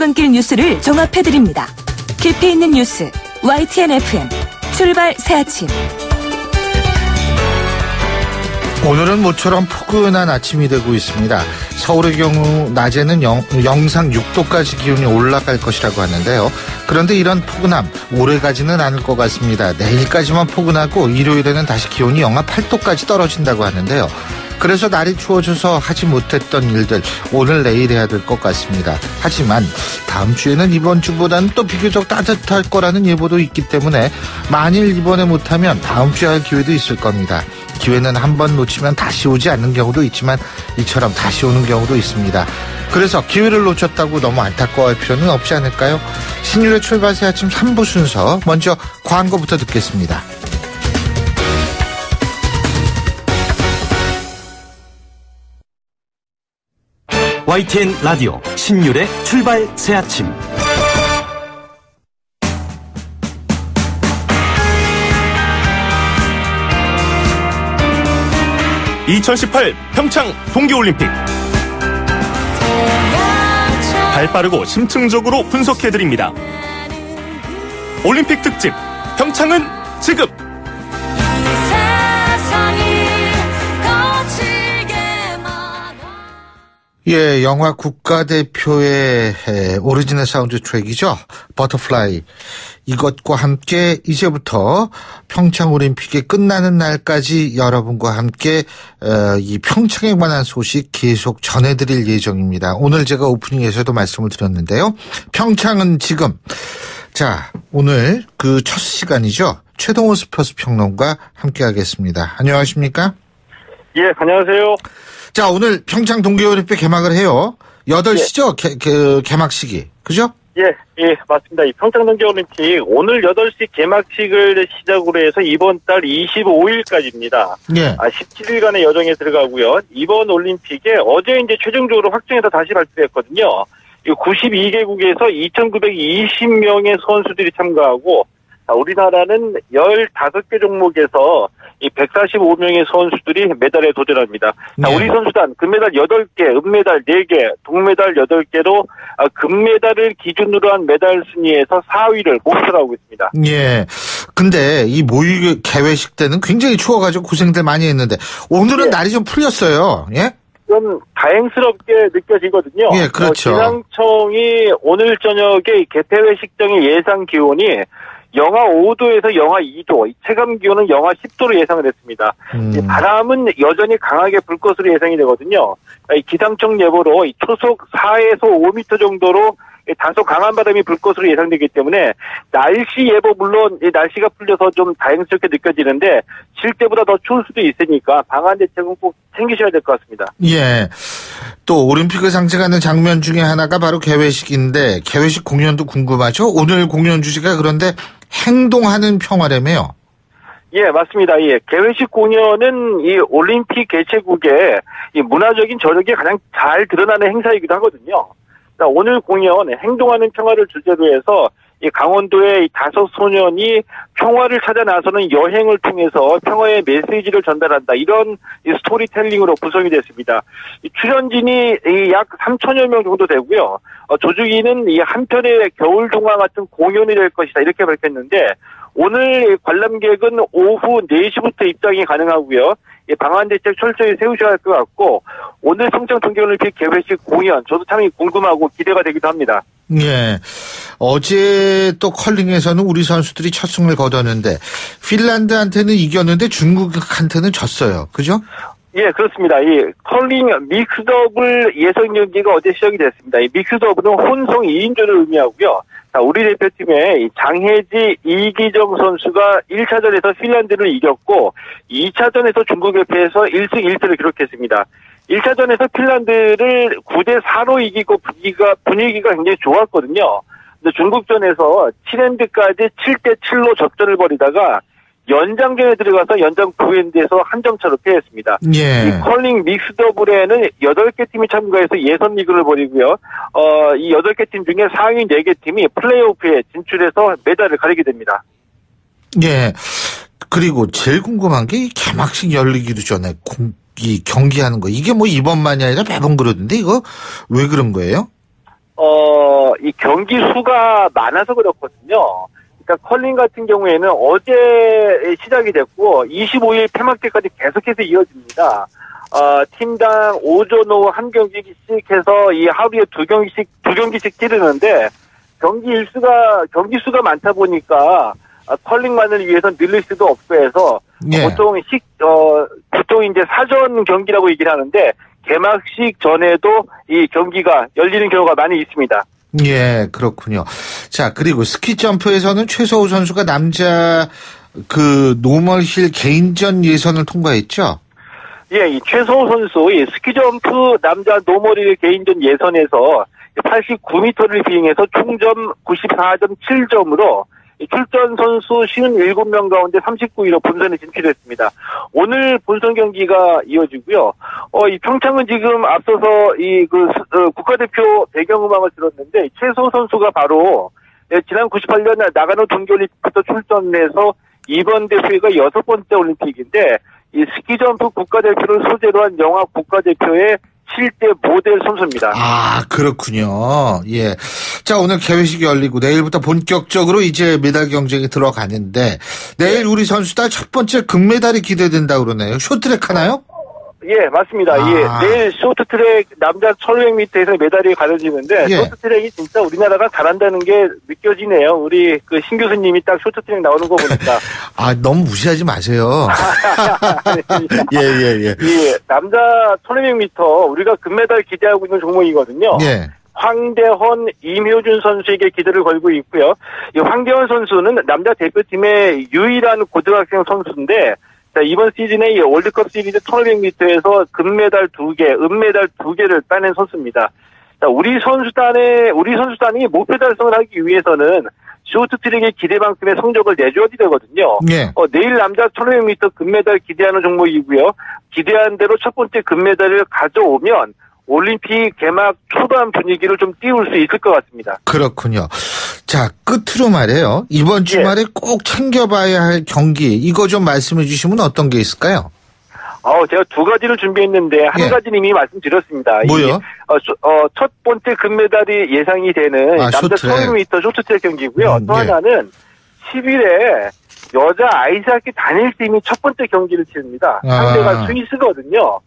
출근길 뉴스를 종합해드립니다. 깊이 있는 뉴스 YTN FM 출발 새 아침. 오늘은 모처럼 포근한 아침이 되고 있습니다. 서울의 경우 낮에는 영상 6도까지 기온이 올라갈 것이라고 하는데요. 그런데 이런 포근함 오래가지는 않을 것 같습니다. 내일까지만 포근하고 일요일에는 다시 기온이 영하 8도까지 떨어진다고 하는데요. 그래서 날이 추워져서 하지 못했던 일들 오늘 내일 해야 될 것 같습니다. 하지만 다음 주에는 이번 주보다는 또 비교적 따뜻할 거라는 예보도 있기 때문에 만일 이번에 못하면 다음 주에 할 기회도 있을 겁니다. 기회는 한 번 놓치면 다시 오지 않는 경우도 있지만 이처럼 다시 오는 경우도 있습니다. 그래서 기회를 놓쳤다고 너무 안타까워할 필요는 없지 않을까요? 신율의 출발 새 아침 3부 순서 먼저 광고부터 듣겠습니다. YTN 라디오 신율의 출발 새 아침. (2018) 평창 동계올림픽 발빠르고 심층적으로 분석해드립니다. 올림픽 특집 평창은 지금. 예, 영화 국가대표의 오리지널 사운드 트랙이죠. 버터플라이. 이것과 함께 이제부터 평창올림픽이 끝나는 날까지 여러분과 함께 이 평창에 관한 소식 계속 전해드릴 예정입니다. 오늘 제가 오프닝에서도 말씀을 드렸는데요. 평창은 지금. 자, 오늘 그 첫 시간이죠. 최동호 스포츠 평론가 함께 하겠습니다. 안녕하십니까? 예, 안녕하세요. 자, 오늘 평창 동계올림픽 개막을 해요. 8시죠? 개막식이. 그죠? 예, 맞습니다. 이 평창 동계올림픽 오늘 8시 개막식을 시작으로 해서 이번 달 25일까지입니다. 예. 17일간의 여정에 들어가고요. 이번 올림픽에 어제 이제 최종적으로 확정해서 다시 발표했거든요. 92개국에서 2,920명의 선수들이 참가하고, 우리나라는 15개 종목에서 이 145명의 선수들이 메달에 도전합니다. 네. 우리 선수단 금메달 8개, 은메달 4개, 동메달 8개로 금메달을 기준으로 한 메달 순위에서 4위를 목표로 하고 있습니다. 예. 근데 이 모의 개회식 때는 굉장히 추워가지고 고생들 많이 했는데 오늘은 날이 좀 풀렸어요. 예? 좀 다행스럽게 느껴지거든요. 예, 그렇죠. 기상청이 오늘 저녁에 개폐회식장의 예상 기온이 영하 5도에서 영하 2도, 체감 기온은 영하 10도로 예상을 했습니다. 바람은 여전히 강하게 불 것으로 예상이 되거든요. 기상청 예보로 초속 4에서 5m 정도로 다소 강한 바람이 불 것으로 예상되기 때문에 날씨 예보 물론 날씨가 풀려서 좀 다행스럽게 느껴지는데 실제보다 더 추울 수도 있으니까 방한 대책은 꼭 챙기셔야 될 것 같습니다. 예. 또 올림픽을 상징하는 장면 중에 하나가 바로 개회식인데 개회식 공연도 궁금하죠? 오늘 공연 주제가 그런데 행동하는 평화라며요. 예, 맞습니다. 예, 개회식 공연은 이 올림픽 개최국의 이 문화적인 저력이 가장 잘 드러나는 행사이기도 하거든요. 오늘 공연 행동하는 평화를 주제로 해서 이 강원도의 5소년이 평화를 찾아 나서는 여행을 통해서 평화의 메시지를 전달한다. 이런 이 스토리텔링으로 구성이 됐습니다. 이 출연진이 약 3,000여 명 정도 되고요. 조직위는 이 한편의 겨울 동화 같은 공연이 될 것이다. 이렇게 밝혔는데 오늘 관람객은 오후 4시부터 입장이 가능하고요. 방한 대책 철저히 세우셔야 할 것 같고 오늘 평창 동계올림픽 개회식 공연 저도 참 궁금하고 기대가 되기도 합니다. 예. 어제 또 컬링에서는 우리 선수들이 첫 승을 거뒀는데 핀란드한테는 이겼는데 중국한테는 졌어요. 그죠? 예, 그렇습니다. 이 컬링 믹스더블 예선 경기가 어제 시작이 됐습니다. 이 믹스더블은 혼성 2인조를 의미하고요. 자, 우리 대표팀의 장혜지, 이기정 선수가 1차전에서 핀란드를 이겼고 2차전에서 중국에 패해서 1승 1패를 기록했습니다. 1차전에서 핀란드를 9대4로 이기고 분위기가 굉장히 좋았거든요. 근데 중국전에서 7엔드까지 7대7로 접전을 벌이다가 연장전에 들어가서 연장 9엔드에서 한 점 차로 패했습니다. 예. 이 컬링 믹스더블에는 8개 팀이 참가해서 예선 리그를 벌이고요. 이 8개 팀 중에 상위 4개 팀이 플레이오프에 진출해서 메달을 가리게 됩니다. 예. 그리고 제일 궁금한 게 이 개막식 열리기도 전에 이 경기하는 거 이게 뭐 이번만이 아니라 매번 그러던데 이거 왜 그런 거예요? 이 경기 수가 많아서 그렇거든요. 그러니까 컬링 같은 경우에는 어제 시작이 됐고 25일 폐막제까지 계속해서 이어집니다. 팀당 오전 오후 한 경기씩 해서 이 하루에 두 경기씩 치르는데 경기 수가 많다 보니까 컬링만을 위해서 늘릴 수도 없고 해서 예. 보통 이제 사전 경기라고 얘기를 하는데 개막식 전에도 이 경기가 열리는 경우가 많이 있습니다. 예, 그렇군요. 자, 그리고 스키 점프에서는 최서우 선수가 남자 노멀힐 개인전 예선을 통과했죠? 예, 이 최서우 선수 이 스키 점프 남자 노멀힐 개인전 예선에서 89m를 비행해서 총점 94.7점으로 출전 선수 57명 가운데 39위로 본선에 진출했습니다. 오늘 본선 경기가 이어지고요. 이 평창은 지금 앞서서 국가대표 배경음악을 들었는데 최소호 선수가 바로 지난 98년 나가노 동계올림픽부터 출전해서 이번 대회가 6번째 올림픽인데 이 스키점프 국가대표를 소재로 한 영화 국가대표의 실제 모델 선수입니다. 아, 그렇군요. 예. 자, 오늘 개회식이 열리고 내일부터 본격적으로 이제 메달 경쟁에 들어가는데 내일 우리 선수단 첫 번째 금메달이 기대된다고 그러네요. 쇼트트랙 하나요? 예, 맞습니다. 예. 내일 쇼트트랙 남자 1500m에서 메달이 가려지는데 예. 쇼트트랙이 진짜 우리나라가 잘한다는 게 느껴지네요. 우리 신 교수님이 딱 쇼트트랙 나오는 거 보니까. 아, 너무 무시하지 마세요. 예. 예, 남자 1500m 우리가 금메달 기대하고 있는 종목이거든요. 예. 황대헌, 임효준 선수에게 기대를 걸고 있고요. 이 황대헌 선수는 남자 대표팀의 유일한 고등학생 선수인데 자, 이번 시즌에 이 월드컵 시리즈 1500m에서 금메달 2개, 은메달 2개를 따낸 선수입니다. 자, 우리 선수단이 목표 달성을 하기 위해서는 쇼트트랙의 기대만큼의 성적을 내줘야 되거든요. 예. 내일 남자 1500m 금메달 기대하는 종목이고요. 기대한 대로 첫 번째 금메달을 가져오면 올림픽 개막 초반 분위기를 좀 띄울 수 있을 것 같습니다. 그렇군요. 자, 끝으로 말이에요. 이번 주말에 예. 꼭 챙겨봐야 할 경기, 이거 좀 말씀해 주시면 어떤 게 있을까요? 제가 두 가지를 준비했는데 한 예. 가지는 이미 말씀드렸습니다. 뭐요? 첫 번째 금메달이 예상이 되는 남자 쇼트트랙. 1500m 쇼트트랙 경기고요. 또 하나는 10일에 여자 아이스하키 단일팀이 첫 번째 경기를 치릅니다. 상대가 스위스거든요.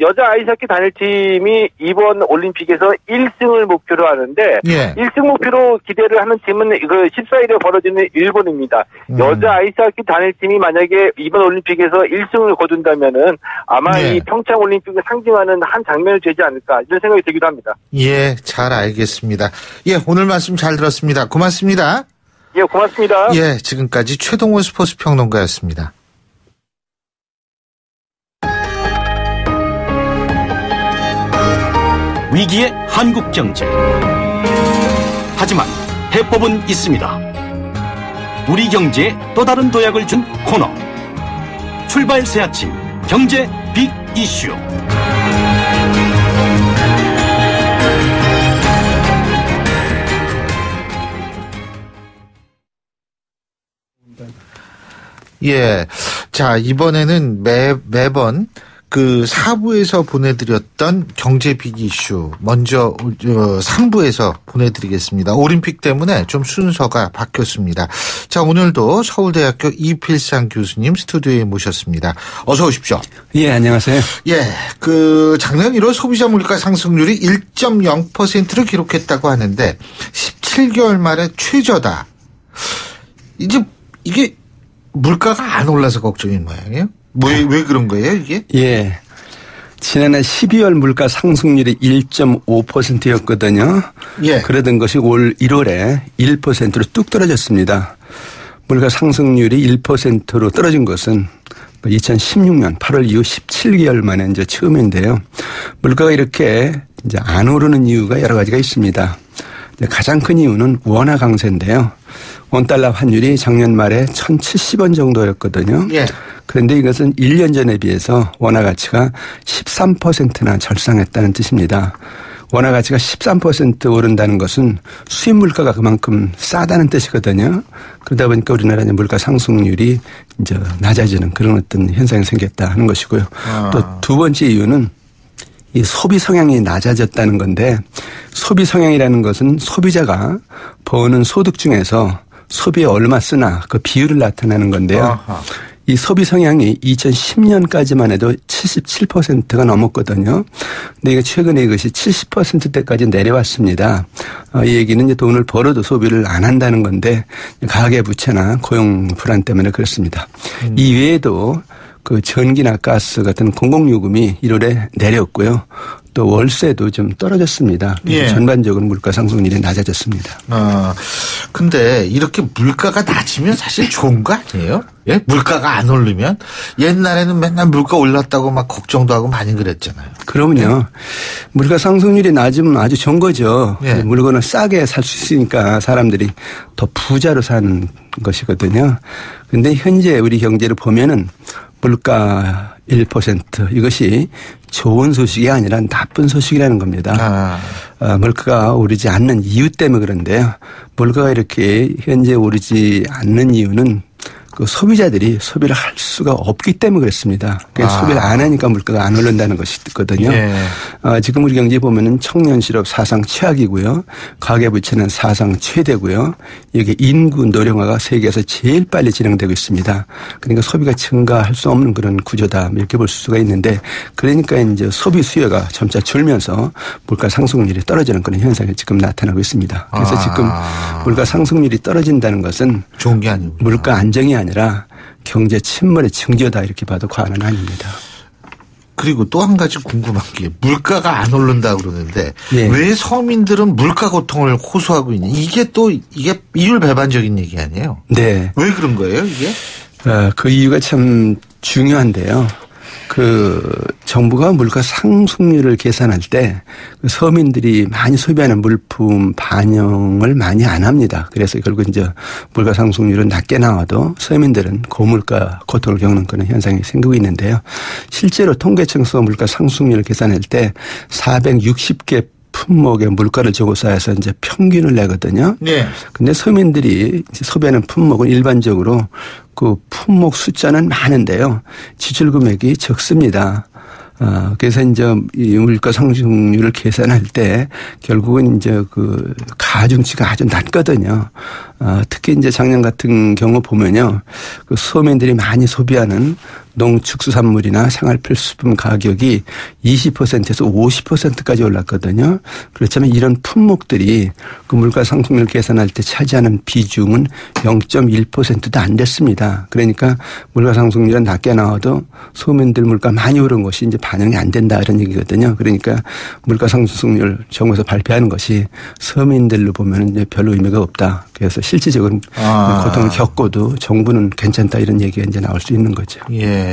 여자 아이스하키 단일팀이 이번 올림픽에서 1승을 목표로 하는데, 예. 1승 목표로 기대를 하는 팀은 14일에 벌어지는 일본입니다. 여자 아이스하키 단일팀이 만약에 이번 올림픽에서 1승을 거둔다면은 아마 예. 이 평창 올림픽을 상징하는 한 장면이 되지 않을까, 이런 생각이 들기도 합니다. 예, 잘 알겠습니다. 예, 오늘 말씀 잘 들었습니다. 고맙습니다. 예, 고맙습니다. 예, 지금까지 최동원 스포츠 평론가였습니다. 위기의 한국 경제. 하지만 해법은 있습니다. 우리 경제에 또 다른 도약을 준 코너. 출발 새 아침 경제 빅 이슈. 예. 자, 이번에는 매번 그 4부에서 보내드렸던 경제 빅 이슈 먼저 3부에서 보내드리겠습니다. 올림픽 때문에 좀 순서가 바뀌었습니다. 자, 오늘도 서울대학교 이필상 교수님 스튜디오에 모셨습니다. 어서 오십시오. 예, 안녕하세요. 예, 작년 1월 소비자 물가 상승률이 1.0%를 기록했다고 하는데 17개월 만에 최저다. 이제 이게 물가가 안 올라서 걱정인 모양이에요? 왜 그런 거예요, 이게? 예. 지난해 12월 물가 상승률이 1.5%였거든요. 예. 그러던 것이 올 1월에 1%로 뚝 떨어졌습니다. 물가 상승률이 1%로 떨어진 것은 2016년 8월 이후 17개월 만에 이제 처음인데요. 물가가 이렇게 이제 안 오르는 이유가 여러 가지가 있습니다. 가장 큰 이유는 원화 강세인데요. 원달러 환율이 작년 말에 1,070원 정도였거든요. 예. 그런데 이것은 1년 전에 비해서 원화 가치가 13%나 절상했다는 뜻입니다. 원화 가치가 13% 오른다는 것은 수입 물가가 그만큼 싸다는 뜻이거든요. 그러다 보니까 우리나라의 물가 상승률이 이제 낮아지는 그런 어떤 현상이 생겼다 하는 것이고요. 또 두 번째 이유는 이 소비 성향이 낮아졌다는 건데 소비 성향이라는 것은 소비자가 버는 소득 중에서 소비에 얼마 쓰나 그 비율을 나타내는 건데요. 아하. 이 소비 성향이 2010년까지만 해도 77%가 넘었거든요. 근데 이게 최근에 이것이 70%대까지 내려왔습니다. 이 얘기는 이제 돈을 벌어도 소비를 안 한다는 건데 가계부채나 고용 불안 때문에 그렇습니다. 이 외에도 그 전기나 가스 같은 공공요금이 1월에 내렸고요. 또 월세도 좀 떨어졌습니다. 예. 전반적으로 물가 상승률이 낮아졌습니다. 근데 이렇게 물가가 낮으면 사실 좋은 거 아니에요? 예? 물가가 안 오르면 옛날에는 맨날 물가 올랐다고 막 걱정도 하고 많이 그랬잖아요. 그러면요. 물가 상승률이 낮으면 아주 좋은 거죠. 예. 물건을 싸게 살 수 있으니까 사람들이 더 부자로 사는 것이거든요. 그런데 현재 우리 경제를 보면은 물가 1% 이것이 좋은 소식이 아니라 나쁜 소식이라는 겁니다. 물가가 오르지 않는 이유 때문에 그런데요. 물가가 이렇게 현재 오르지 않는 이유는 그 소비자들이 소비를 할 수가 없기 때문에 그렇습니다. 그러니까 소비를 안 하니까 물가가 안 오른다는 것이 있거든요. 예. 지금 우리 경제에 보면은 청년 실업 사상 최악이고요. 가계부채는 사상 최대고요. 이게 인구 노령화가 세계에서 제일 빨리 진행되고 있습니다. 그러니까 소비가 증가할 수 없는 그런 구조다 이렇게 볼 수가 있는데 그러니까 이제 소비 수요가 점차 줄면서 물가 상승률이 떨어지는 그런 현상이 지금 나타나고 있습니다. 그래서 지금 물가 상승률이 떨어진다는 것은 좋은 게 아니고 물가 안정이 아니라 경제 침몰의 징조다 이렇게 봐도 과언은 아닙니다. 그리고 또 한 가지 궁금한 게 물가가 안 오른다 그러는데 예. 왜 서민들은 물가 고통을 호소하고 있냐 이게 이율배반적인 얘기 아니에요? 네. 왜 그런 거예요 이게? 그 이유가 참 중요한데요. 그 정부가 물가 상승률을 계산할 때 서민들이 많이 소비하는 물품 반영을 많이 안 합니다. 그래서 결국 이제 물가 상승률은 낮게 나와도 서민들은 고물가 고통을 겪는 그런 현상이 생기고 있는데요. 실제로 통계청에서 물가 상승률을 계산할 때 460개 품목의 물가를 조사해서 이제 평균을 내거든요. 네. 근데 서민들이 소비하는 품목은 일반적으로 그 품목 숫자는 많은데요. 지출 금액이 적습니다. 그래서 이제 이 물가 상승률을 계산할 때 결국은 이제 그 가중치가 아주 낮거든요. 특히 이제 작년 같은 경우 보면요. 그 소민들이 많이 소비하는 농축수산물이나 생활필수품 가격이 20%에서 50%까지 올랐거든요. 그렇지만 이런 품목들이 그 물가 상승률 계산할 때 차지하는 비중은 0.1%도 안 됐습니다. 그러니까 물가 상승률은 낮게 나와도 소민들 물가 많이 오른 것이 이제 반영이 안 된다 이런 얘기거든요. 그러니까 물가 상승률 정부에서 발표하는 것이 서민들로 보면 이제 별로 의미가 없다. 그래서 실질적으로 고통을 겪고도 정부는 괜찮다 이런 얘기가 이제 나올 수 있는 거죠. 예.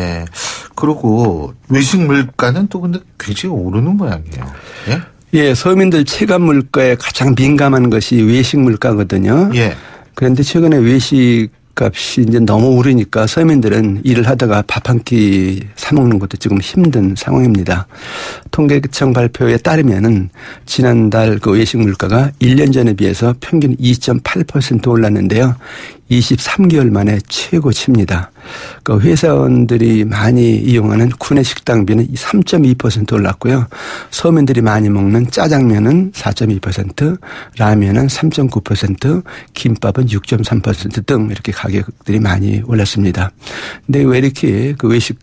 그리고 외식 물가는 또 근데 굉장히 오르는 모양이에요. 예? 예, 서민들 체감 물가에 가장 민감한 것이 외식 물가거든요. 예. 그런데 최근에 외식 값이 이제 너무 오르니까 서민들은 일을 하다가 밥 한 끼 사 먹는 것도 지금 힘든 상황입니다. 통계청 발표에 따르면은 지난달 그 외식 물가가 1년 전에 비해서 평균 2.8% 올랐는데요. 23개월 만에 최고치입니다. 그 회사원들이 많이 이용하는 구내 식당비는 3.2% 올랐고요. 서민들이 많이 먹는 짜장면은 4.2%, 라면은 3.9%, 김밥은 6.3% 등 이렇게 가격들이 많이 올랐습니다. 근데 왜 이렇게 그 외식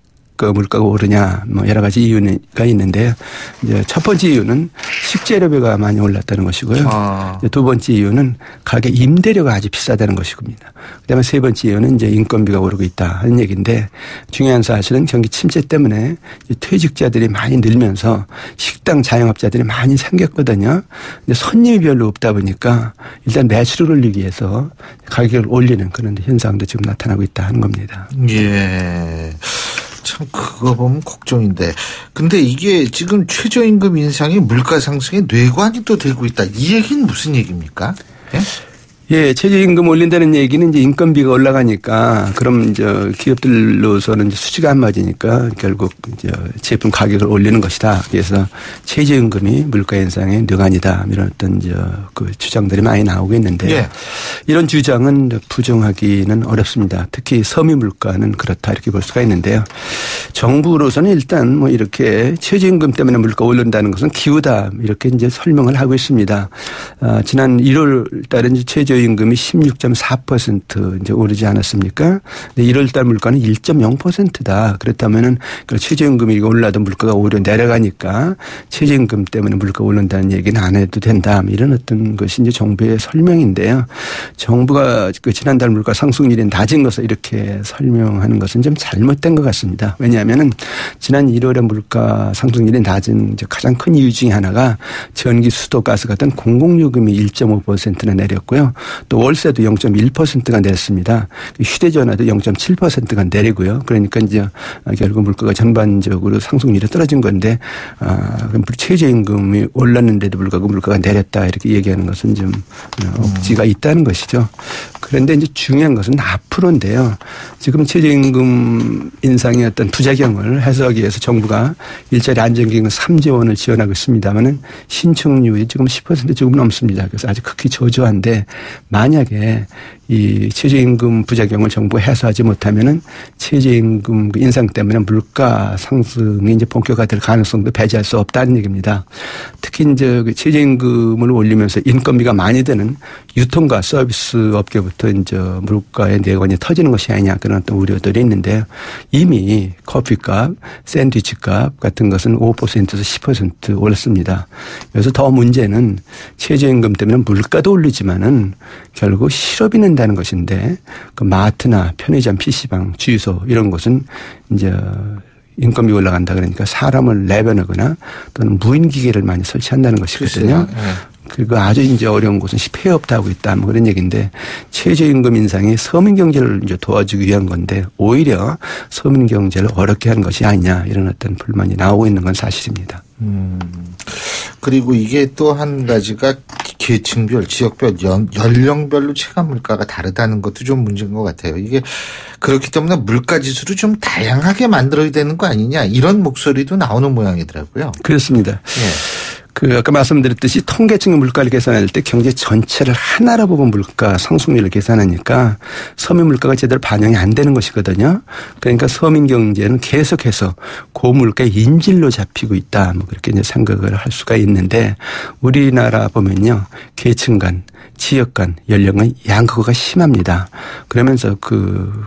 물가가 오르냐, 뭐 여러 가지 이유가 있는데, 이제 첫 번째 이유는 식재료비가 많이 올랐다는 것이고요. 두 번째 이유는 가게 임대료가 아주 비싸다는 것입니다. 그다음에 세 번째 이유는 이제 인건비가 오르고 있다 하는 얘기인데, 중요한 사실은 경기 침체 때문에 퇴직자들이 많이 늘면서 식당 자영업자들이 많이 생겼거든요. 근데 손님이 별로 없다 보니까 일단 매출을 올리기 위해서 가격을 올리는 그런 현상도 지금 나타나고 있다 하는 겁니다. 예. 참 그거 보면 걱정인데. 근데 이게 지금 최저임금 인상이 물가 상승에 뇌관이 또 되고 있다. 이 얘기는 무슨 얘기입니까? 예? 예, 최저임금 올린다는 얘기는 이제 인건비가 올라가니까 그럼 이제 기업들로서는 이제 수지가 안 맞으니까 결국 이제 제품 가격을 올리는 것이다. 그래서 최저임금이 물가 인상의 뇌관이다. 이런 어떤 그 주장들이 많이 나오고 있는데 예. 이런 주장은 부정하기는 어렵습니다. 특히 섬유 물가는 그렇다 이렇게 볼 수가 있는데요. 정부로서는 일단 뭐 이렇게 최저임금 때문에 물가 오른다는 것은 기후다 이렇게 이제 설명을 하고 있습니다. 지난 1월 달에 이제 최저임금이 16.4% 이제 오르지 않았습니까? 근데 1월 달 물가는 1.0%다. 그렇다면은 최저임금이 올라도 물가가 오히려 내려가니까 최저임금 때문에 물가 오른다는 얘기는 안 해도 된다. 이런 어떤 것이 이제 정부의 설명인데요. 정부가 그 지난달 물가 상승률이 낮은 것을 이렇게 설명하는 것은 좀 잘못된 것 같습니다. 왜냐하면은 지난 1월에 물가 상승률이 낮은 이제 가장 큰 이유 중에 하나가 전기, 수도, 가스 같은 공공요금이 1.5%나 내렸고요. 또 월세도 0.1%가 내렸습니다. 휴대전화도 0.7%가 내리고요. 그러니까 이제 결국 물가가 전반적으로 상승률이 떨어진 건데 최저임금이 올랐는데도 불구하고 물가가 내렸다 이렇게 얘기하는 것은 좀 억지가 있다는 것이죠. 그런데 이제 중요한 것은 앞으로인데요. 지금 최저임금 인상의 어떤 부작용을 해소하기 위해서 정부가 일자리 안정기금 3조 원을 지원하고 있습니다만은 신청률이 지금 10% 조금 넘습니다. 그래서 아주 극히 저조한데 만약에 이 최저임금 부작용을 정부가 해소하지 못하면은 최저임금 인상 때문에 물가 상승이 이제 본격화될 가능성도 배제할 수 없다는 얘기입니다. 특히 이제 최저임금을 올리면서 인건비가 많이 드는 유통과 서비스 업계부터 이제 물가의 내관이 터지는 것이 아니냐 그런 어떤 우려들이 있는데요. 이미 커피값, 샌드위치값 같은 것은 5%에서 10% 올랐습니다. 그래서 더 문제는 최저임금 때문에 물가도 오르지만은 결국 실업이 는다는 것인데 그 마트나 편의점, PC방, 주유소 이런 곳은 이제 인건비 올라간다 그러니까 사람을 내보내거나 또는 무인기계를 많이 설치한다는 것이거든요. 그리고 아주 이제 어려운 곳은 폐업도 하고 있다 뭐 그런 얘기인데 최저임금 인상이 서민 경제를 이제 도와주기 위한 건데 오히려 서민 경제를 어렵게 하는 것이 아니냐 이런 어떤 불만이 나오고 있는 건 사실입니다. 그리고 이게 또 한 가지가 계층별, 지역별, 연령별로 체감 물가가 다르다는 것도 좀 문제인 것 같아요. 이게 그렇기 때문에 물가 지수를 좀 다양하게 만들어야 되는 거 아니냐 이런 목소리도 나오는 모양이더라고요. 그렇습니다. 그 아까 말씀드렸듯이 통계적인 물가를 계산할 때 경제 전체를 하나로 보고 물가 상승률을 계산하니까 서민 물가가 제대로 반영이 안 되는 것이거든요. 그러니까 서민 경제는 계속해서 고물가의 인질로 잡히고 있다. 뭐 그렇게 이제 생각을 할 수가 있는데 우리나라 보면요. 계층 간, 지역 간, 연령 간 양극화가 심합니다. 그러면서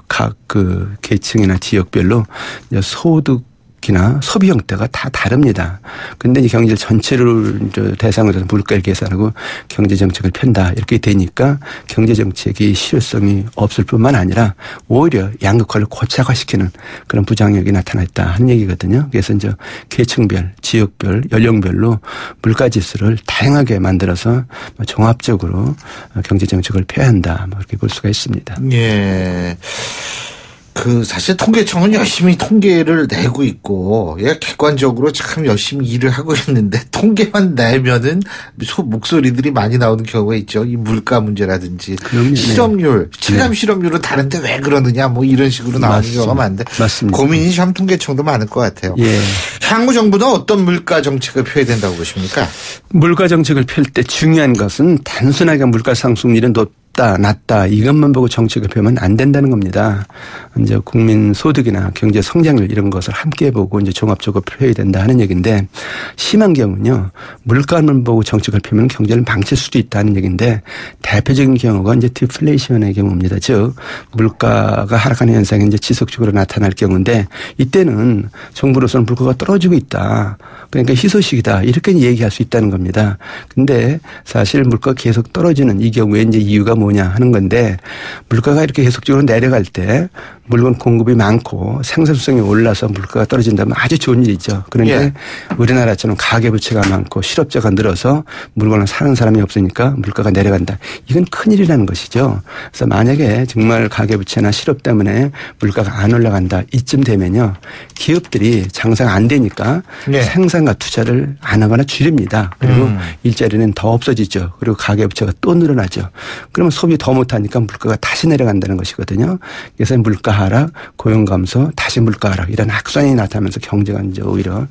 각 계층이나 지역별로 소득 이나 소비 형태가 다 다릅니다. 그런데 이 경제 전체를 대상으로 해서 물가를 계산하고 경제 정책을 편다 이렇게 되니까 경제 정책이 실효성이 없을 뿐만 아니라 오히려 양극화를 고착화시키는 그런 부작용이 나타났다 하는 얘기거든요. 그래서 이제 계층별, 지역별, 연령별로 물가 지수를 다양하게 만들어서 종합적으로 경제 정책을 펴야 한다. 뭐 이렇게 볼 수가 있습니다. 예. 사실 통계청은 열심히 통계를 내고 있고, 객관적으로 참 열심히 일을 하고 있는데, 통계만 내면은 목소리들이 많이 나오는 경우가 있죠. 이 물가 문제라든지, 실업률, 체감 실업률은 다른데 왜 그러느냐, 뭐 이런 식으로 나오는 경우가 많은데, 맞습니다. 고민이 참 통계청도 많을 것 같아요. 예. 향후 정부는 어떤 물가 정책을 펴야 된다고 보십니까? 물가 정책을 펼 때 중요한 것은 단순하게 물가 상승률은 낮다 이것만 보고 정책을 펴면 안 된다는 겁니다. 이제 국민 소득이나 경제 성장률 이런 것을 함께 보고 이제 종합적으로 펴야 된다 하는 얘기인데 심한 경우는요 물가만 보고 정책을 펴면 경제를 망칠 수도 있다는 얘기인데 대표적인 경우가 이제 디플레이션의 경우입니다. 즉 물가가 하락하는 현상이 이제 지속적으로 나타날 경우인데 이때는 정부로서는 물가가 떨어지고 있다. 그러니까 희소식이다 이렇게 얘기할 수 있다는 겁니다. 근데 사실 물가가 계속 떨어지는 이 경우에 이제 이유가 뭐냐 하는 건데 물가가 이렇게 계속적으로 내려갈 때 물건 공급이 많고 생산성이 올라서 물가가 떨어진다면 아주 좋은 일이죠. 그런데 우리나라처럼 가계부채가 많고 실업자가 늘어서 물건을 사는 사람이 없으니까 물가가 내려간다. 이건 큰일이라는 것이죠. 그래서 만약에 정말 가계부채나 실업 때문에 물가가 안 올라간다. 이쯤 되면요. 기업들이 장사가 안 되니까 생산과 투자를 안 하거나 줄입니다. 그리고 일자리는 더 없어지죠. 그리고 가계부채가 또 늘어나죠. 그러면 소비 더 못하니까 물가가 다시 내려간다는 것이거든요. 그래서 물가 하락, 고용 감소, 다시 물가 하락 이런 악순환이 나타나면서 경제가 이제 오히려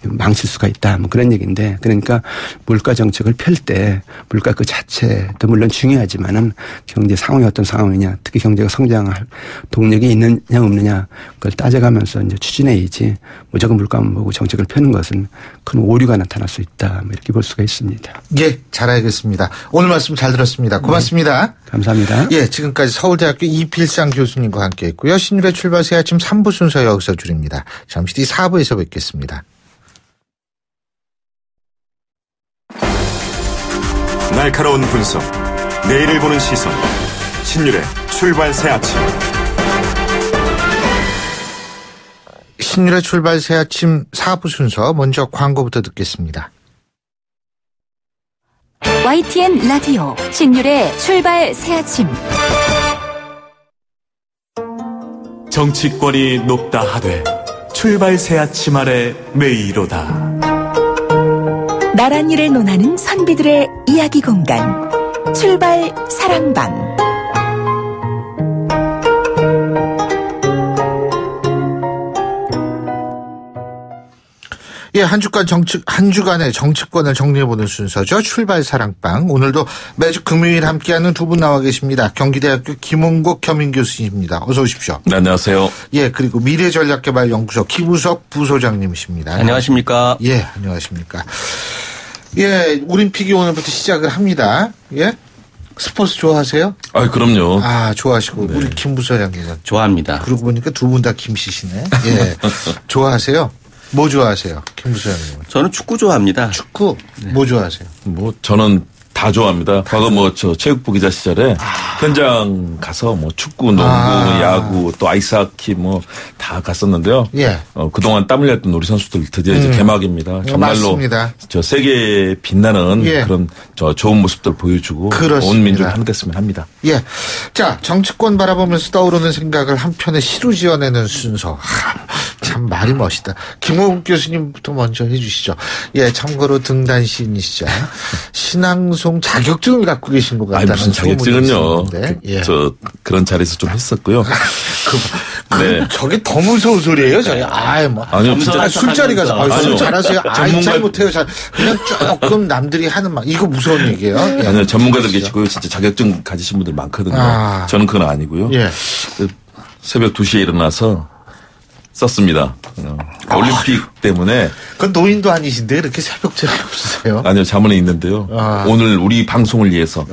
망칠 수가 있다. 뭐 그런 얘기인데, 그러니까 물가 정책을 펼 때 물가 그 자체도 물론 중요하지만은 경제 상황이 어떤 상황이냐, 특히 경제가 성장할 동력이 있느냐 없느냐 그걸 따져가면서 이제 추진해야지 무조건 물가만 보고 정책을 펴는 것은 큰 오류가 나타날 수 있다. 뭐 이렇게 볼 수가 있습니다. 예, 잘 알겠습니다. 오늘 말씀 잘 들었습니다. 고맙습니다. 네, 감사합니다. 예, 지금까지 서울대학교 이필상 교수님과 함께했고요. 신율의 출발 새 아침 3부 순서 여기서 줄입니다. 잠시 뒤 4부에서 뵙겠습니다. 날카로운 분석, 내일을 보는 시선, 신율의 출발 새 아침. 신율의 출발 새 아침 4부 순서, 먼저 광고부터 듣겠습니다. YTN 라디오 신율의 출발 새 아침. 정치권이 높다 하되 출발 새 아침 아래 메이로다. 나란 일을 논하는 선비들의 이야기 공간, 출발 사랑방. 예, 한 주간의 정치권을 정리해보는 순서죠. 출발 사랑방. 오늘도 매주 금요일 함께하는 두 분 나와 계십니다. 경기대학교 김홍국 겸임 교수님입니다. 어서 오십시오. 네, 안녕하세요. 예, 그리고 미래전략개발연구소 김우석 부소장님이십니다. 안녕하십니까. 예, 안녕하십니까. 예, 올림픽이 오늘부터 시작을 합니다. 예? 스포츠 좋아하세요? 아, 그럼요. 아, 좋아하시고. 네. 우리 김 부소장님. 좋아합니다. 그러고 보니까 두 분 다 김씨시네. 예. 좋아하세요? 뭐 좋아하세요? 김 부소장님은? 저는 축구 좋아합니다. 축구? 네. 뭐 좋아하세요? 뭐, 저는 다 좋아합니다. 과거 저 체육부 기자 시절에 현장 가서 뭐 축구, 농구, 야구, 또 아이스하키 뭐 다 갔었는데요. 예. 그동안 땀 흘렸던 우리 선수들 드디어 이제 개막입니다. 정말로 맞습니다. 저 세계에 빛나는 예. 그런 저 좋은 모습들 보여주고 그렇습니다. 온 민족이 하나 됐으면 합니다. 예. 자, 정치권 바라보면서 떠오르는 생각을 한 편에 시로 지어내는 순서. 참 말이 멋있다. 김홍국 교수님부터 먼저 해주시죠. 예, 참고로 등단 시인이시죠. 신앙송 자격증을 갖고 계신 것 같다는 무슨 자격증은요. 예. 저 그런 자리에서 좀 했었고요. 네. 저게 더 무서운 소리예요, 저게. 아니요, 진짜 술자리 가서 술 잘하세요. 잘 못해요. 그냥 조금 남들이 하는 말. 이거 무서운 얘기예요. 예. 아니요, 전문가들 계시고요. 진짜 자격증 가지신 분들 많거든요. 저는 그건 아니고요. 예. 새벽 2시에 일어나서 썼습니다. 올림픽 때문에. 그건 노인도 아니신데 이렇게 새벽잠이 없으세요? 아니요, 자문에 있는데요. 오늘 우리 방송을 위해서,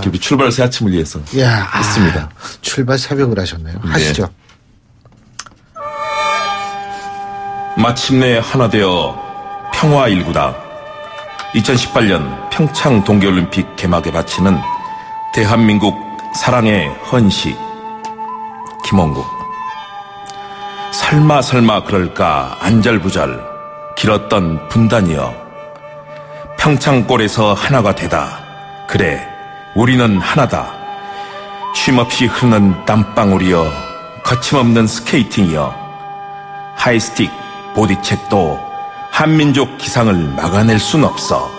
우리 출발 새 아침을 위해서 했습니다. 출발 새벽을 하셨네요. 하시죠. 네. 마침내 하나 되어 평화 일구다. 2018년 평창 동계올림픽 개막에 바치는 대한민국 사랑의 헌시. 김홍국. 설마 그럴까 안절부절 길었던 분단이여. 평창골에서 하나가 되다. 그래, 우리는 하나다. 쉼없이 흐르는 땀방울이여. 거침없는 스케이팅이여. 하이스틱 보디책도 한민족 기상을 막아낼 순 없어.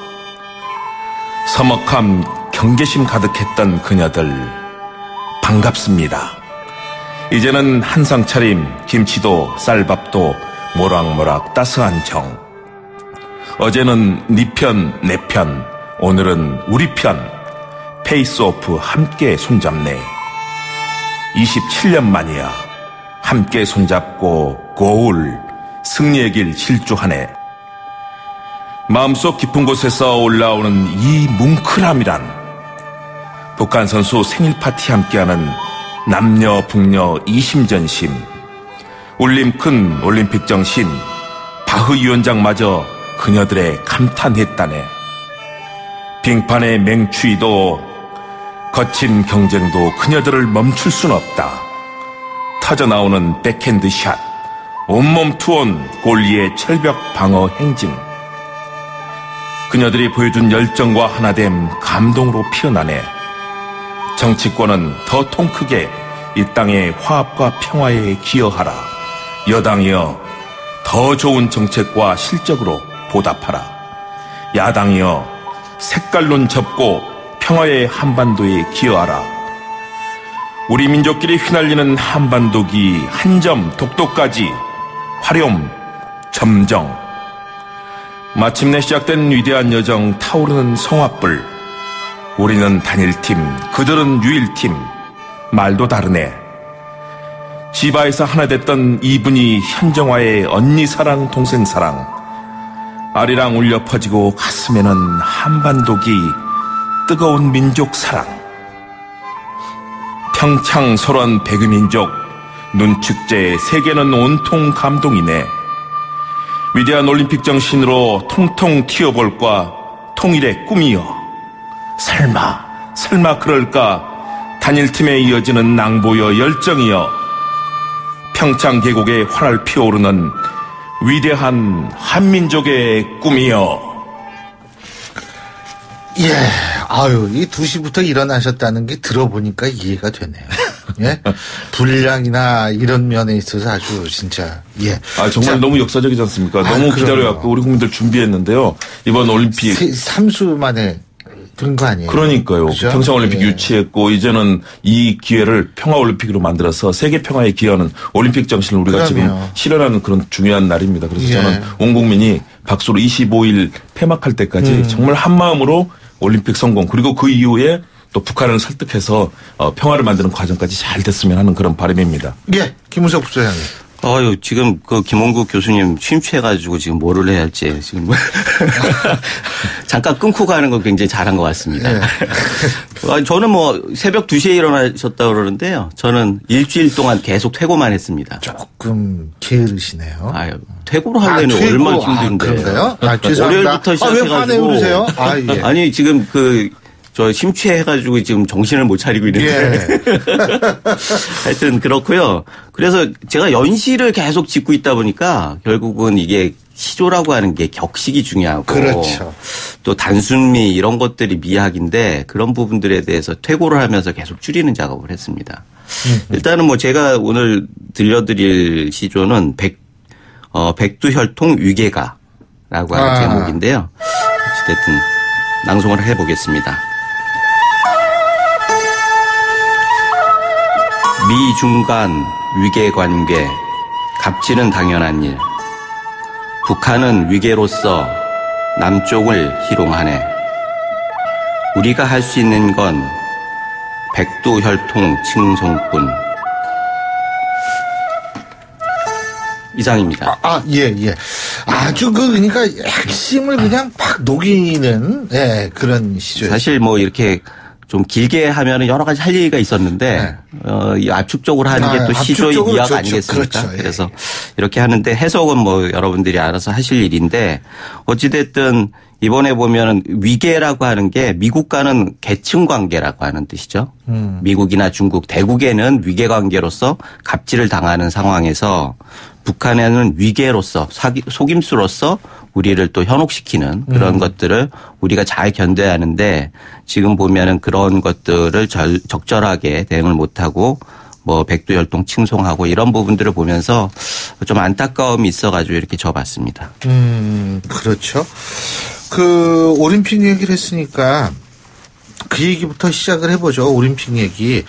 서먹함 경계심 가득했던 그녀들 반갑습니다. 이제는 한상 차림, 김치도 쌀밥도 모락모락 따스한 정. 어제는 네 편, 내 편, 오늘은 우리 편. 페이스오프 함께 손잡네. 27년 만이야. 함께 손잡고 고울 승리의 길 질주하네. 마음속 깊은 곳에서 올라오는 이 뭉클함이란 북한 선수 생일 파티 함께하는 남녀 북녀 이심전심. 울림 큰 올림픽 정신. 바흐 위원장마저 그녀들의 감탄했다네. 빙판의 맹추위도 거친 경쟁도 그녀들을 멈출 순 없다. 터져나오는 백핸드 샷. 온몸 투혼 골리의 철벽 방어 행진. 그녀들이 보여준 열정과 하나됨 감동으로 피어나네. 정치권은 더 통크게 이 땅의 화합과 평화에 기여하라. 여당이여 더 좋은 정책과 실적으로 보답하라. 야당이여 색깔론 접고 평화의 한반도에 기여하라. 우리 민족끼리 휘날리는 한반도기 한 점 독도까지 화려움 점정. 마침내 시작된 위대한 여정 타오르는 성화불. 우리는 단일팀, 그들은 유일팀. 말도 다르네. 지바에서 하나 됐던 이분이 현정화의 언니 사랑 동생 사랑. 아리랑 울려 퍼지고 가슴에는 한반도기 뜨거운 민족 사랑. 평창 설원 백유민족 눈축제 세계는 온통 감동이네. 위대한 올림픽 정신으로 통통 튀어볼까 통일의 꿈이여. 설마 그럴까 단일팀에 이어지는 낭보여 열정이여. 평창 계곡에 활활 피어오르는 위대한 한민족의 꿈이여. 예, 아유, 이 2시부터 일어나셨다는 게 들어보니까 이해가 되네요. 예, 분량이나 이런 면에 있어서 아주 진짜 예. 아 정말 자, 너무 역사적이지 않습니까? 너무 기다려갖고 우리 국민들 준비했는데요. 이번 올림픽 3수 만에 된 거 아니에요? 그러니까요. 그죠? 평창올림픽 예. 유치했고 이제는 이 기회를 평화올림픽으로 만들어서 세계 평화에 기여하는 올림픽 정신을 우리가 그럼요. 지금 실현하는 그런 중요한 날입니다. 그래서 예. 저는 온 국민이 박수로 25일 폐막할 때까지 정말 한마음으로 올림픽 성공 그리고 그 이후에 또 북한을 설득해서 평화를 만드는 과정까지 잘 됐으면 하는 그런 바람입니다. 예, 김우석 부소장님. 지금 그 김원국 교수님 취임해가지고 지금 뭐를 해야 할지 지금 잠깐 끊고 가는 건 굉장히 잘한 것 같습니다. 네. 저는 뭐 새벽 2시에 일어나셨다고 그러는데요. 저는 일주일 동안 계속 퇴고만 했습니다. 조금 게으르시네요. 퇴고를 하려면 얼마나 힘든데. 그런가요? 죄송합니다. 월요일부터 시작해가지고. 왜 화내고 그러세요? 예. 아니 지금 저 심취해가지고 지금 정신을 못 차리고 있는데. 예. 하여튼 그렇고요. 그래서 제가 연시를 계속 짓고 있다 보니까 결국은 이게 시조라고 하는 게 격식이 중요하고. 그렇죠. 또 단순미 이런 것들이 미학인데 그런 부분들에 대해서 퇴고를 하면서 계속 줄이는 작업을 했습니다. 일단은 뭐 제가 오늘 들려드릴 시조는 백두혈통 위계가라고 하는 제목인데요. 어쨌든 낭송을 해보겠습니다. 미중간 위계관계, 갑질은 당연한 일. 북한은 위계로서 남쪽을 희롱하네. 우리가 할 수 있는 건 백두혈통 칭송뿐. 이상입니다. 예. 아주 그러니까 핵심을 그냥 팍 녹이는 그런 시죠. 사실 뭐 이렇게 좀 길게 하면은 여러 가지 할 얘기가 있었는데 이 압축적으로 하는 게 또 시조의 미학 아니겠습니까? 그렇죠. 예. 그래서 이렇게 하는데 해석은 뭐 여러분들이 알아서 하실 일인데 어찌됐든 이번에 보면은 위계라고 하는 게 미국과는 계층 관계라고 하는 뜻이죠. 미국이나 중국, 대국에는 위계 관계로서 갑질을 당하는 상황에서 북한에는 위계로서 속임수로서 우리를 또 현혹시키는 그런 것들을 우리가 잘 견뎌야 하는데 지금 보면은 그런 것들을 적절하게 대응을 못하고 뭐 백두혈통 칭송하고 이런 부분들을 보면서 좀 안타까움이 있어가지고 이렇게 줘봤습니다. 그렇죠. 그 올림픽 얘기를 했으니까 그 얘기부터 시작을 해보죠. 올림픽 얘기.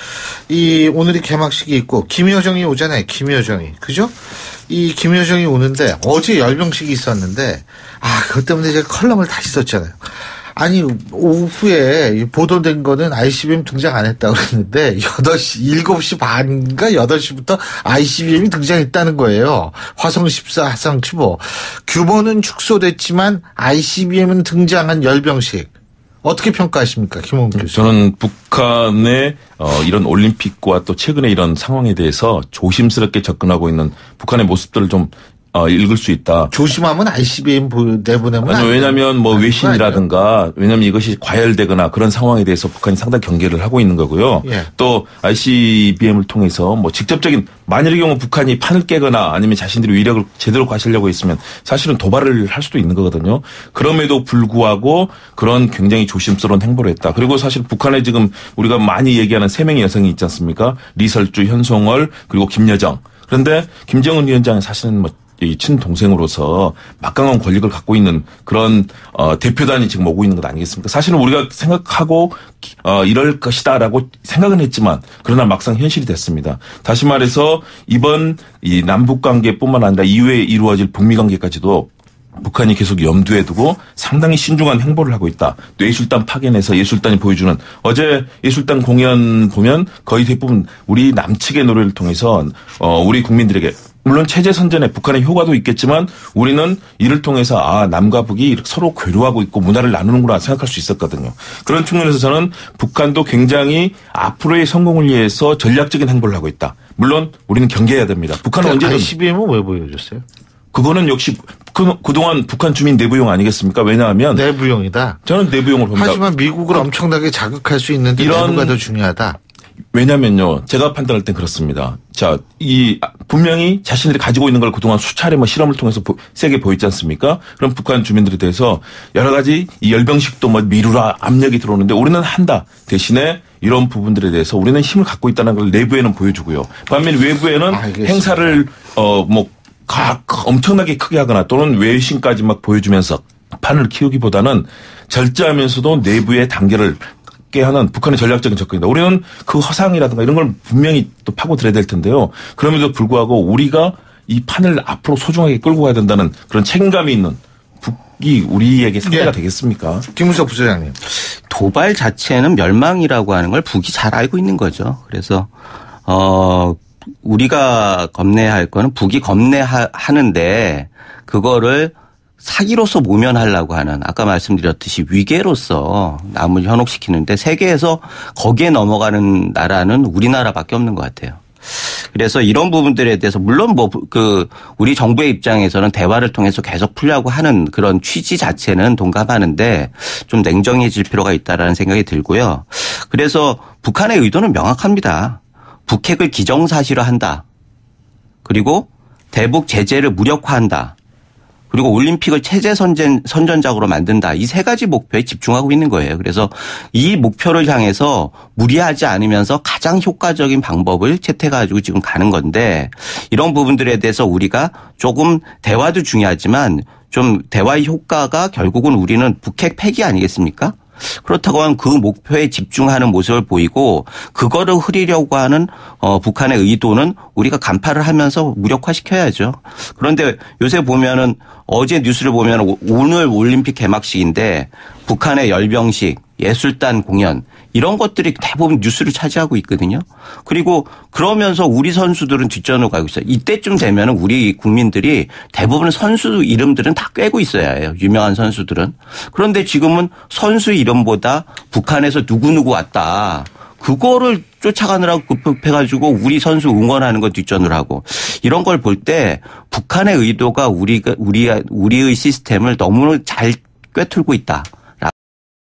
오늘이 개막식이 있고 김여정이 오잖아요. 김여정이. 그죠? 이 김여정이 오는데 어제 열병식이 있었는데 그것 때문에 제가 컬럼을 다시 썼잖아요. 아니 오후에 보도된 거는 ICBM 등장 안 했다고 그랬는데 7시 반인가 8시부터 ICBM이 등장했다는 거예요. 화성 14, 화성 15. 규모는 축소됐지만 ICBM은 등장한 열병식. 어떻게 평가하십니까? 김원국 교수님. 저는 북한의 이런 올림픽과 또 최근의 이런 상황에 대해서 조심스럽게 접근하고 있는 북한의 모습들을 좀 읽을 수 있다. 조심하면 ICBM 내보내면 아니, 왜냐하면 뭐 외신이라든가 왜냐하면 이것이 과열되거나 그런 상황에 대해서 북한이 상당히 경계를 하고 있는 거고요. 예. 또 ICBM을 통해서 뭐 직접적인 만일의 경우 북한이 판을 깨거나 아니면 자신들이 위력을 제대로 과시려고 했으면 사실은 도발을 할 수도 있는 거거든요. 그럼에도 불구하고 그런 굉장히 조심스러운 행보를 했다. 그리고 사실 북한에 지금 우리가 많이 얘기하는 3명의 여성이 있지 않습니까? 리설주, 현송월 그리고 김여정. 그런데 김정은 위원장이 사실은 뭐 이 친동생으로서 막강한 권력을 갖고 있는 그런 대표단이 지금 오고 있는 것 아니겠습니까? 사실은 우리가 생각하고 이럴 것이다라고 생각은 했지만 그러나 막상 현실이 됐습니다. 다시 말해서 이번 이 남북 관계뿐만 아니라 이후에 이루어질 북미 관계까지도 북한이 계속 염두에 두고 상당히 신중한 행보를 하고 있다. 또 예술단 파견에서 예술단이 보여주는 어제 예술단 공연 보면 거의 대부분 우리 남측의 노래를 통해서 우리 국민들에게 물론 체제 선전에 북한의 효과도 있겠지만 우리는 이를 통해서 남과 북이 이렇게 서로 교류하고 있고 문화를 나누는구나 생각할 수 있었거든요. 그런 측면에서 저는 북한도 굉장히 앞으로의 성공을 위해서 전략적인 행보를 하고 있다. 물론 우리는 경계해야 됩니다. 북한은 언제든 ICBM은 왜 보여줬어요? 그거는 역시 그동안 북한 주민 내부용 아니겠습니까? 왜냐하면 내부용이다. 저는 내부용을 봅니다. 하지만 미국을 엄청나게 자극할 수 있는데 내부가 더 중요하다. 왜냐면요. 제가 판단할 땐 그렇습니다. 자, 분명히 자신들이 가지고 있는 걸 그동안 수차례 실험을 통해서 세게 보였지 않습니까? 그럼 북한 주민들에 대해서 여러 가지 이 열병식도 미루라 압력이 들어오는데 우리는 한다. 대신에 이런 부분들에 대해서 우리는 힘을 갖고 있다는 걸 내부에는 보여주고요. 반면 외부에는 알겠습니다. 행사를 엄청나게 크게 하거나 또는 외신까지 막 보여주면서 판을 키우기보다는 절제하면서도 내부의 단계를 깨 하는 북한의 전략적인 접근이다. 우리는 그 허상이라든가 이런 걸 분명히 또 파고들어야 될 텐데요. 그럼에도 불구하고 우리가 이 판을 앞으로 소중하게 끌고 가야 된다는 그런 책임감이 있는 북이 우리에게 상대가 되겠습니까? 김은석 부소장님. 도발 자체는 멸망이라고 하는 걸 북이 잘 알고 있는 거죠. 그래서 우리가 겁내할 거는 북이 겁내하는데 그거를 사기로서 모면하려고 하는 아까 말씀드렸듯이 위계로서 남을 현혹시키는데 세계에서 거기에 넘어가는 나라는 우리나라밖에 없는 것 같아요. 그래서 이런 부분들에 대해서 물론 우리 정부의 입장에서는 대화를 통해서 계속 풀려고 하는 그런 취지 자체는 동감하는데 좀 냉정해질 필요가 있다라는 생각이 들고요. 그래서 북한의 의도는 명확합니다. 북핵을 기정사실화한다. 그리고 대북 제재를 무력화한다. 그리고 올림픽을 체제 선전작으로 만든다. 이 세 가지 목표에 집중하고 있는 거예요. 그래서 이 목표를 향해서 무리하지 않으면서 가장 효과적인 방법을 채택해가지고 지금 가는 건데 이런 부분들에 대해서 우리가 조금 대화도 중요하지만 좀 대화의 효과가 결국은 우리는 북핵 폐기 아니겠습니까? 그렇다고 하면 그 목표에 집중하는 모습을 보이고 그거를 흐리려고 하는 북한의 의도는 우리가 간파를 하면서 무력화시켜야죠. 그런데 요새 보면은 어제 뉴스를 보면 오늘 올림픽 개막식인데 북한의 열병식, 예술단 공연 이런 것들이 대부분 뉴스를 차지하고 있거든요. 그리고 그러면서 우리 선수들은 뒷전으로 가고 있어요. 이때쯤 되면 우리 국민들이 대부분 선수 이름들은 다 꿰고 있어야 해요. 유명한 선수들은. 그런데 지금은 선수 이름보다 북한에서 누구누구 왔다. 그거를 쫓아가느라고 급급해가지고 우리 선수 응원하는 거 뒷전으로 하고 이런 걸 볼 때 북한의 의도가 우리의 시스템을 너무 잘 꿰뚫고 있다.